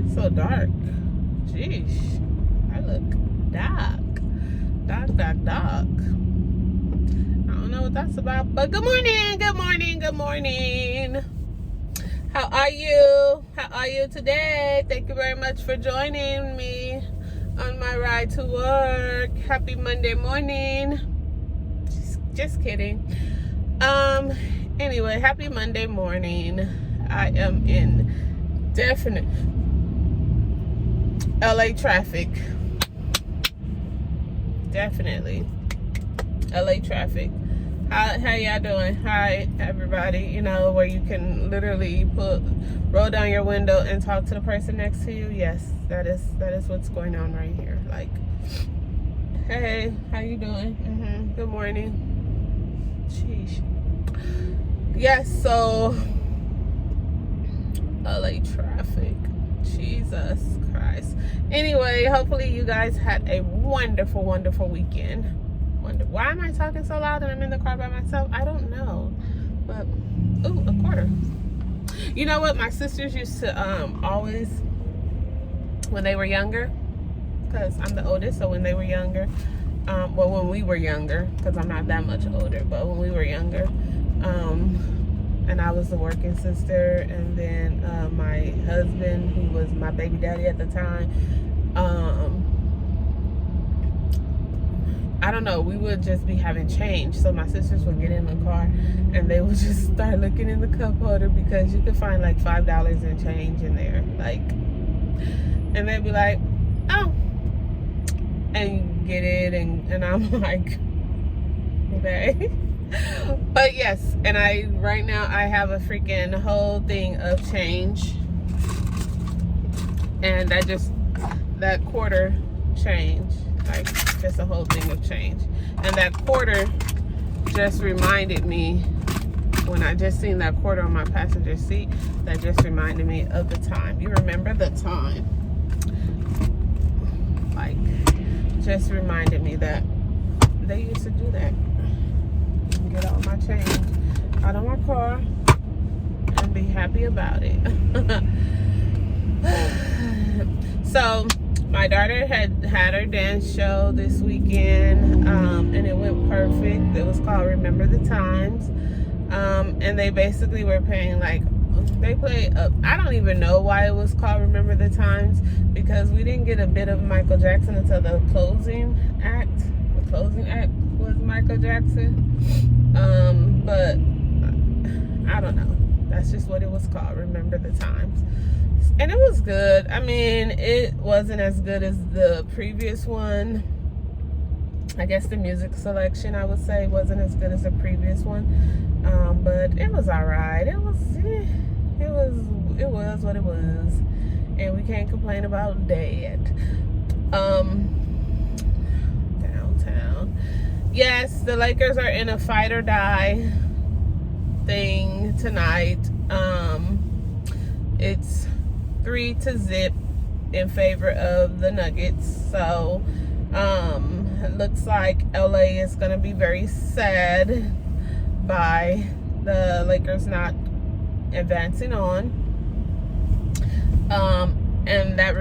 It's so dark. Jeez. I look dark. Dark. I don't know what that's about, but good morning. How are you today? Thank you very much for joining me on my ride to work. Happy Monday morning. Just kidding. Anyway, happy Monday morning. I am in definite LA traffic. Definitely LA traffic. How y'all doing? Hi everybody. You know, where you can literally roll down your window and talk to the person next to you. Yes, that is what's going on right here. Like, hey, how you doing? Good morning. Sheesh. Yes, so LA traffic. Jesus Christ. Anyway, hopefully you guys had a wonderful weekend. Why am I talking so loud and I'm in the car by myself? I don't know. But, ooh, a quarter. You know what? My sisters used to always, when they were younger, because I'm the oldest, so when they were younger, when we were younger, because I'm not that much older, but when we were younger, and I was the working sister, and then my husband, who was my baby daddy at the time, I don't know, we would just be having change. So my sisters would get in the car and they would just start looking in the cup holder, because you could find like $5 in change in there. Like, and they'd be like, oh, and you get it, and I'm like, okay. But yes, and right now I have a freaking whole thing of change, and that quarter change, like just a whole thing of change, and that quarter just reminded me, when I just seen that quarter on my passenger seat, that just reminded me of the time. You remember the time? Like, just reminded me that they used to do that. Get all my change out of my car and be happy about it. So my daughter had her dance show this weekend, and it went perfect. It was called Remember the Times, and they basically were playing, like, they played I don't even know why it was called Remember the Times, because we didn't get a bit of Michael Jackson until the closing act. The closing act was Michael Jackson. But I don't know. That's just what it was called, Remember the Times. And it was good. I mean, it wasn't as good as the previous one. I guess the music selection, I would say, wasn't as good as the previous one. But it was alright. It was what it was. And we can't complain about that. Downtown. Yes, the Lakers are in a fight or die thing tonight. It's 3-0 in favor of the Nuggets. So it looks like LA is going to be very sad by the Lakers not advancing on. And that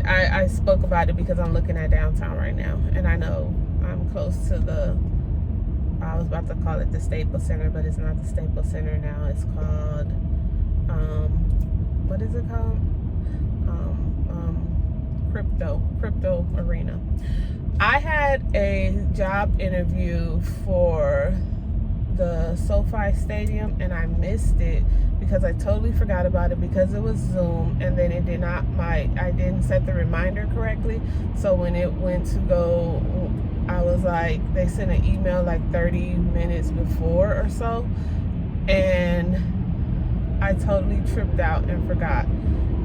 I spoke about it because I'm looking at downtown right now, and I know I'm close to I was about to call it the Staples Center, but it's not the Staples Center now. It's called, what is it called? Crypto Arena. I had a job interview for the SoFi Stadium, and I missed it because I totally forgot about it, because it was Zoom, and then it did not, I didn't set the reminder correctly. So when it went to go, I was like, they sent an email like 30 minutes before or so, and I totally tripped out and forgot,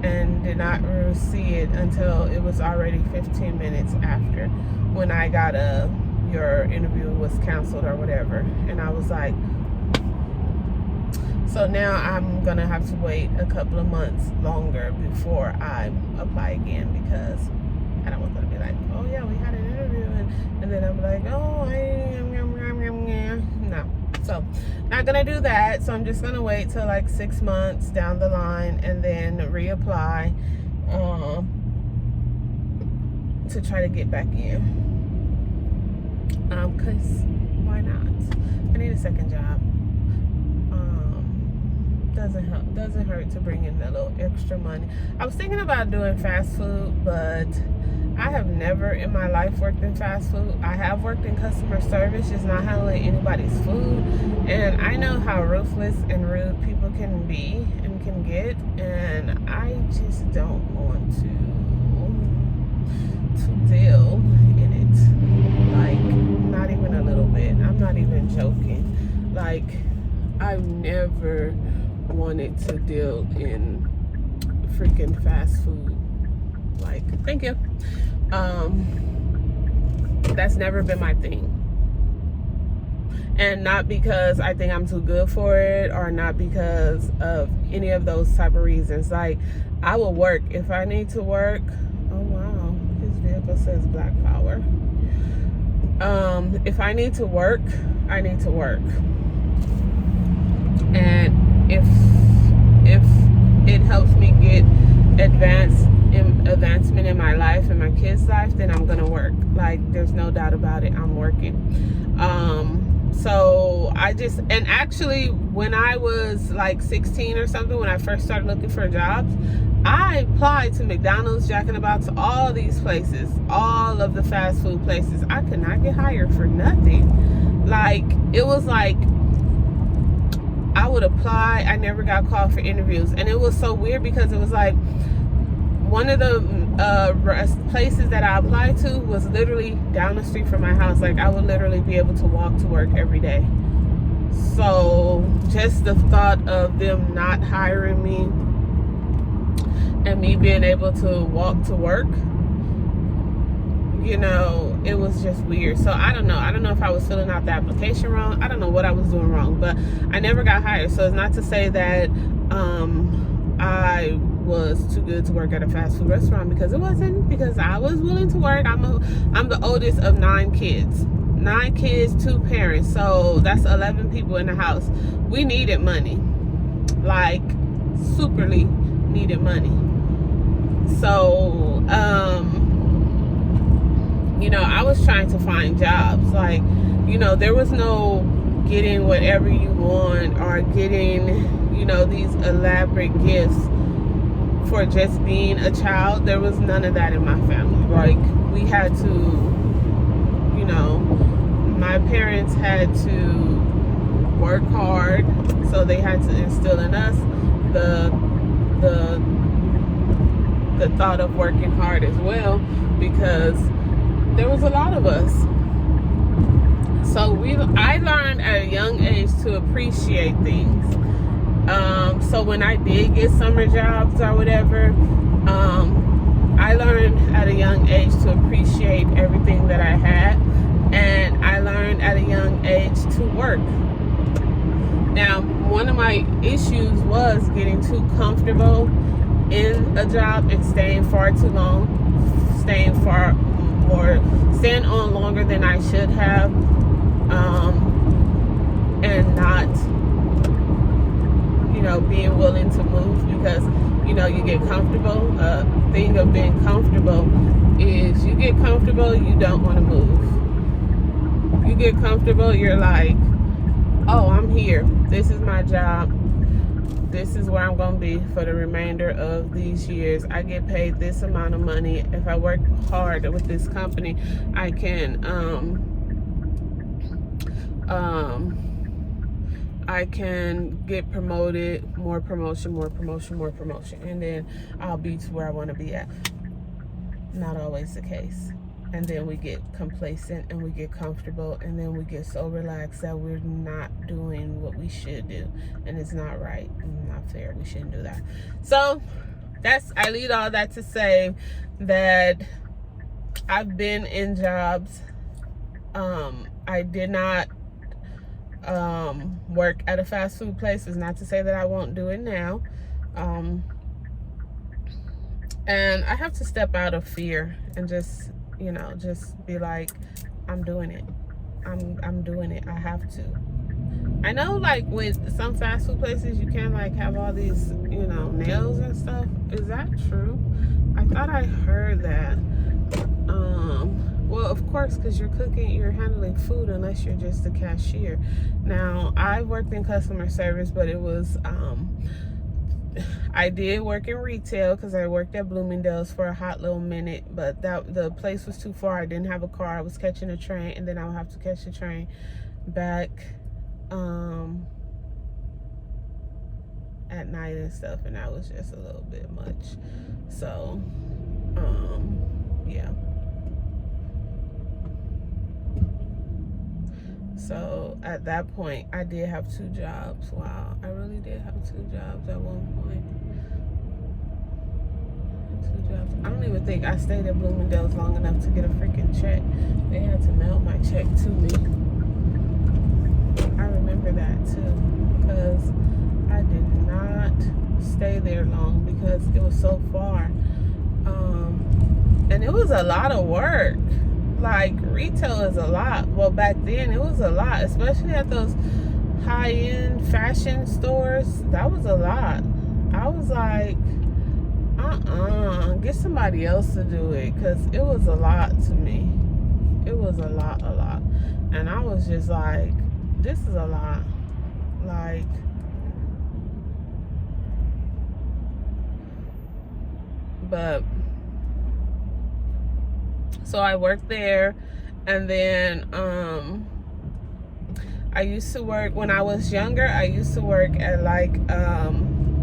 and did not see it until it was already 15 minutes after, when I got your interview was canceled or whatever. And I was like, so now I'm gonna have to wait a couple of months longer before I apply again, because I don't want them to be like, oh yeah, we had an interview, and then I'm like, oh, no. So not gonna do that. So I'm just gonna wait till like 6 months down the line and then reapply. to try to get back in. Cause why not? I need a second job. Doesn't hurt to bring in a little extra money. I was thinking about doing fast food, but I have never in my life worked in fast food. I have worked in customer service, just not handling anybody's food. And I know how ruthless and rude people can be and can get, and I just don't want to deal in it. Like, not even a little bit. I'm not even joking. Like, I've never wanted to deal in freaking fast food. Like, thank you. That's never been my thing. And not because I think I'm too good for it, or not because of any of those type of reasons. Like, I will work if I need to work. Oh wow, his vehicle says Black Power. If I need to work, I need to work. And if it helps me get advancement in my life and my kids' life, then I'm gonna work. Like, there's no doubt about it. I'm working. So and actually when I was like 16 or something, when I first started looking for jobs, I applied to McDonald's, Jack in the Box, all these places, all of the fast food places. I could not get hired for nothing. Like, it was like I would apply, I never got called for interviews. And it was so weird because it was like one of the places that I applied to was literally down the street from my house. Like, I would literally be able to walk to work every day. So just the thought of them not hiring me and me being able to walk to work, you know, it was just weird. So I don't know if I was filling out the application wrong. I don't know what I was doing wrong, but I never got hired. So it's not to say that I was too good to work at a fast food restaurant, because it wasn't, because I was willing to work. I'm the oldest of 9 kids. 9 kids, 2 parents. So that's 11 people in the house. We needed money. Like, superly needed money. So, you know, I was trying to find jobs. Like, you know, there was no getting whatever you want or getting, you know, these elaborate gifts for just being a child. There was none of that in my family. Like, we had to, you know, my parents had to work hard, so they had to instill in us the thought of working hard as well, because there was a lot of us. So I learned at a young age to appreciate things. So when I did get summer jobs or whatever, I learned at a young age to appreciate everything that I had, and I learned at a young age to work. Now, one of my issues was getting too comfortable in a job and staying far too long, staying on longer than I should have, and not, you know, being willing to move, because, you know, you get comfortable. Thing of being comfortable is you get comfortable, you don't want to move. You get comfortable, you're like, oh, I'm here. This is my job. This is where I'm going to be for the remainder of these years. I get paid this amount of money. If I work hard with this company, I can get promoted, more promotion, and then I'll be to where I want to be at. Not always the case. And then we get complacent and we get comfortable, and then we get so relaxed that we're not doing what we should do, and it's not right and not fair. We shouldn't do that. So I lead all that to say that I've been in jobs. I did not work at a fast food place. It's not to say that I won't do it now. And I have to step out of fear and just, you know, just be like, I'm doing it. I'm doing it. I have to. I know, like, with some fast food places, you can, like, have all these, you know, nails and stuff. Is that true? I thought I heard that. Well, of course, because you're handling food unless you're just a cashier. Now, I worked in customer service, but it was, I did work in retail because I worked at Bloomingdale's for a hot little minute, but the place was too far. I didn't have a car. I was catching a train, and then I would have to catch the train back at night and stuff, and that was just a little bit much. So, yeah. So at that point, I did have 2 jobs. Wow, I really did have 2 jobs at one point. 2 jobs. I don't even think I stayed at Bloomingdale's long enough to get a freaking check. They had to mail my check to me. I remember that too, because I did not stay there long because it was so far. And it was a lot of work. Like, retail is a lot. Well, back then it was a lot, especially at those high-end fashion stores. That was a lot. I was like, get somebody else to do it, because it was a lot to me. It was a lot. And I was just like, this is a lot. Like, but so I worked there, and then I used to work when I was younger. I used to work at like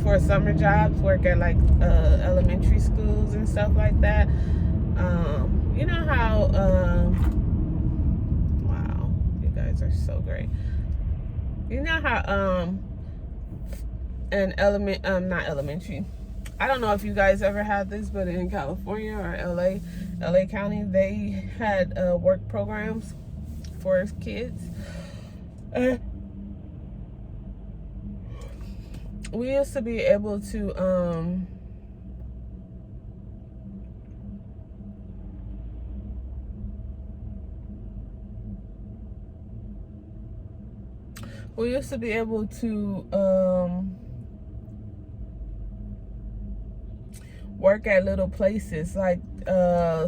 for summer jobs, work at like elementary schools and stuff like that. You know how wow, you guys are so great. You know how not elementary. I don't know if you guys ever had this, but in California or LA County, they had work programs for kids. We used to be able to work at little places like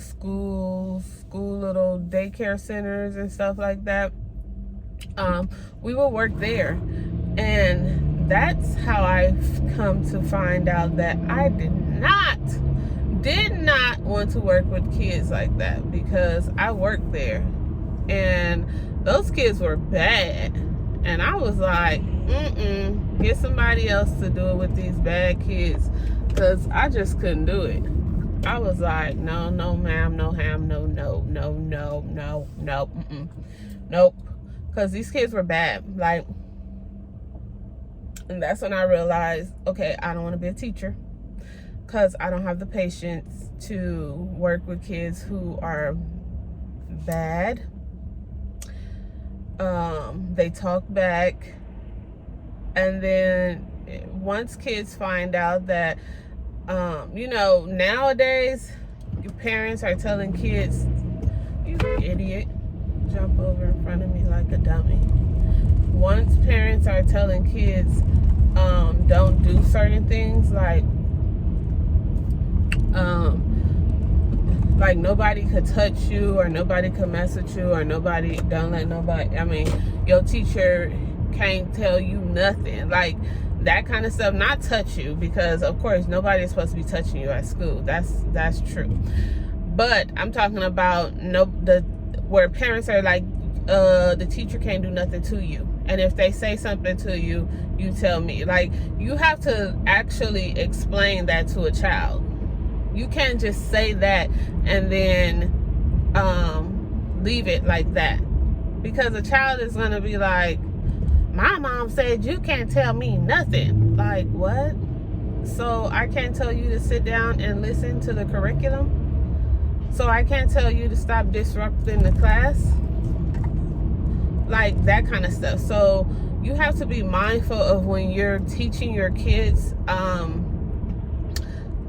schools, little daycare centers and stuff like that. We would work there, and that's how I've come to find out that I did not want to work with kids like that, because I worked there and those kids were bad, and I was like, get somebody else to do it with these bad kids, because I just couldn't do it. I was like, no ma'am, no ham, no, nope, because these kids were bad. Like, and that's when I realized, okay, I don't want to be a teacher, because I don't have the patience to work with kids who are bad. They talk back, and then once kids find out that nowadays your parents are telling kids, you idiot, jump over in front of me like a dummy. Once parents are telling kids don't do certain things, like nobody could touch you, or nobody could mess with you, or don't let nobody, I mean, your teacher can't tell you nothing, like that kind of stuff. Not touch you, because of course nobody's supposed to be touching you at school. That's true. But I'm talking about where parents are like, the teacher can't do nothing to you, and if they say something to you, you tell me. Like, you have to actually explain that to a child. You can't just say that and then leave it like that, because a child is gonna be like, my mom said you can't tell me nothing. Like, what? So I can't tell you to sit down and listen to the curriculum? So I can't tell you to stop disrupting the class? Like, that kind of stuff. So you have to be mindful of when you're teaching your kids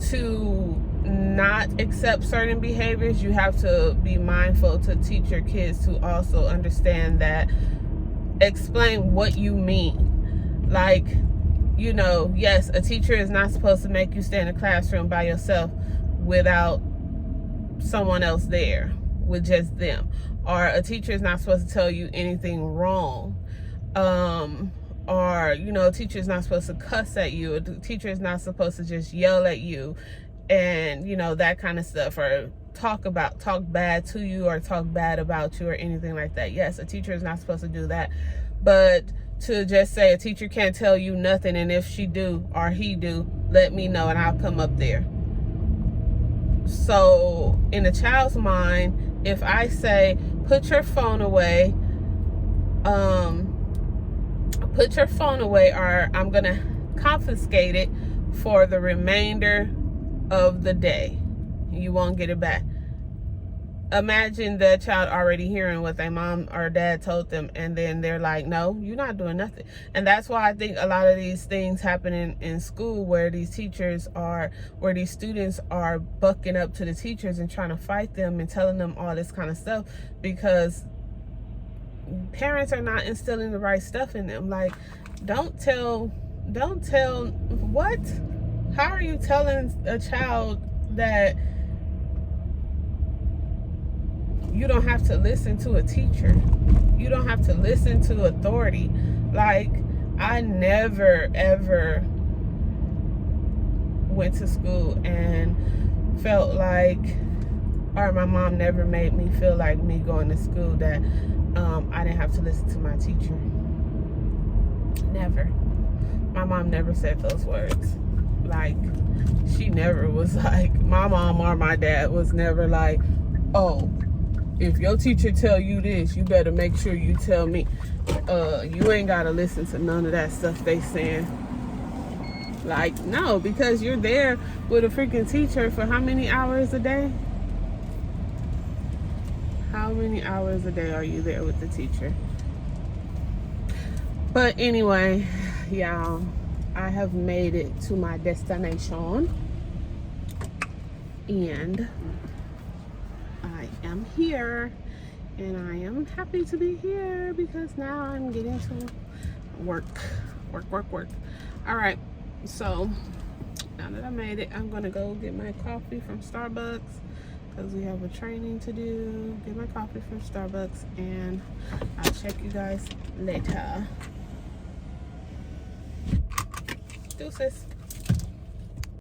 to not accept certain behaviors. You have to be mindful to teach your kids to also understand that, explain what you mean. Like, you know, yes, a teacher is not supposed to make you stay in a classroom by yourself without someone else there, with just them. Or a teacher is not supposed to tell you anything wrong. Or, you know, a teacher is not supposed to cuss at you. A teacher is not supposed to just yell at you and, you know, that kind of stuff. Or talk bad to you or talk bad about you or anything like that. Yes, a teacher is not supposed to do that. But to just say a teacher can't tell you nothing, and if she do or he do, let me know and I'll come up there. So in a child's mind, if I say, put your phone away, or I'm gonna confiscate it for the remainder of the day, you won't get it back. Imagine the child already hearing what their mom or dad told them, and then they're like, no, you're not doing nothing. And that's why I think a lot of these things happen in school, where these students are bucking up to the teachers and trying to fight them and telling them all this kind of stuff, because parents are not instilling the right stuff in them. Like, don't tell what? How are you telling a child that you don't have to listen to a teacher? You don't have to listen to authority. Like, I never ever went to school and felt like, or my mom never made me feel like, me going to school, that I didn't have to listen to my teacher. Never. My mom never said those words. Like, she never was like, my mom or my dad was never like, oh, if your teacher tell you this, you better make sure you tell me. You ain't gotta listen to none of that stuff they saying. Like, no, because you're there with a freaking teacher for how many hours a day? How many hours a day are you there with the teacher? But anyway, y'all, I have made it to my destination, and I am here, and I am happy to be here because now I'm getting to work. All right, so now that I made it, I'm gonna go get my coffee from Starbucks because we have a training to do. Get my coffee from Starbucks, and I'll check you guys later. Deuces.